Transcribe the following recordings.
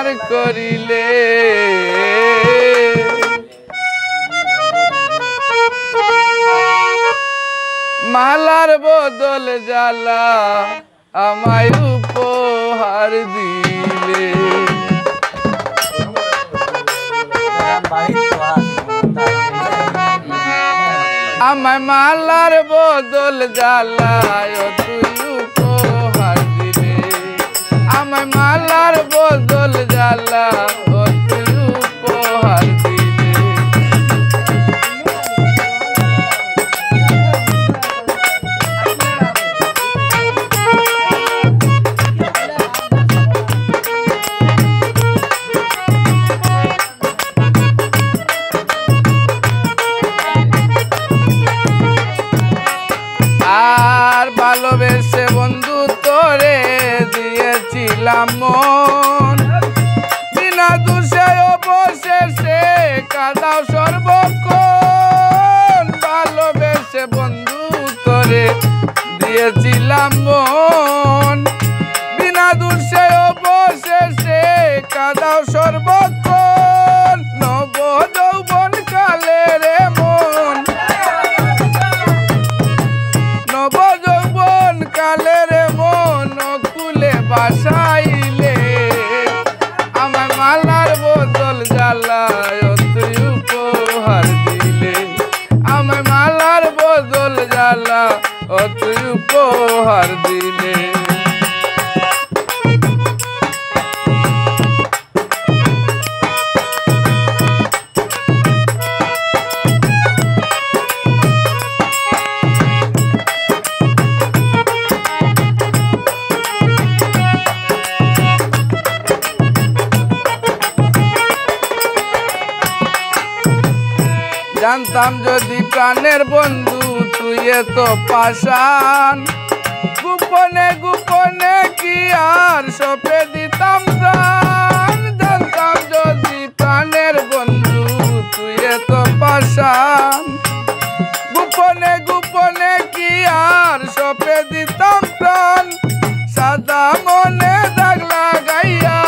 আমার করিলে মালার বদল জ্বালা আমায় উপহার দিলে আমায় মালার বদল জ্বালায় তুই উপহার দিলে আমায় মালার বদল জ্বালা তুই উপহার দিলে আর ভালোবেসে বন্ধু তোরে দিয়েছিলাম মন বিনা দোষে অবশেষে কাঁদাও সর্বক্ষণ ভালোবেসে বন্ধু তোরে দিয়েছিলাম মন বিনা দোষে অবশেষে কাঁদাও সর্বক্ষণ নব যৌবন কালে রে মন নব যৌবন কালের মন কুলে বাসাইলে আমার মালার বদল জ্বালায় তুই উপহার দিলে আমার মালার বদল জ্বালা তুই উপহার দিলে জানতাম যদি প্রাণের বন্ধু তুই এত পাষাণ গোপনে গোপনে কি আর সপে দিতাম প্রাণ জানতাম যদি প্রাণের বন্ধু তুই এত পাষাণ গোপনে গোপনে কি আর সপে দিতাম প্রাণ সাদা মনে দাগ লাগাইয়া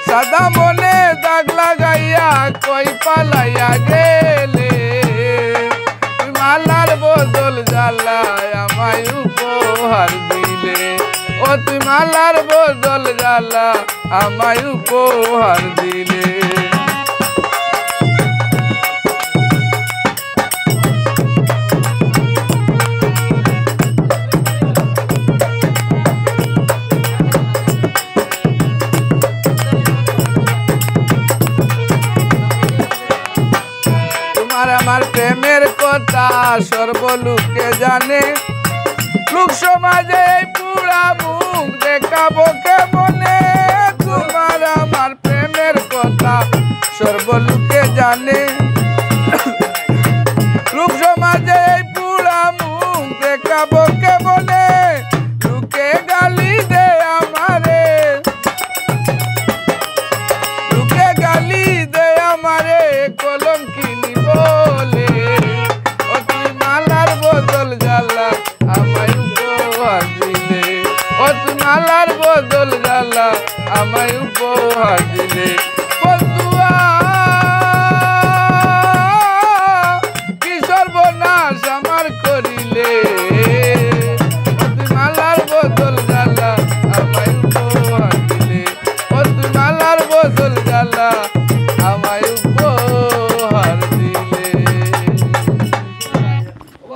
সাদা মনে দাগ লাগাইয়া কই পালাইয়া গেলে তুই মালার বদল জ্বালায় আমায় উপহার দিলে ও তুই মালার বদল জ্বালা আমায় উপহার দিলে আমার প্রেমের কথা সর্বলোকে জানে লোক সমাজে পুরা মুখ দেখাবো কেমনে তোমার আমার প্রেমের কথা সর্বলোকে জানে লোক সমাজে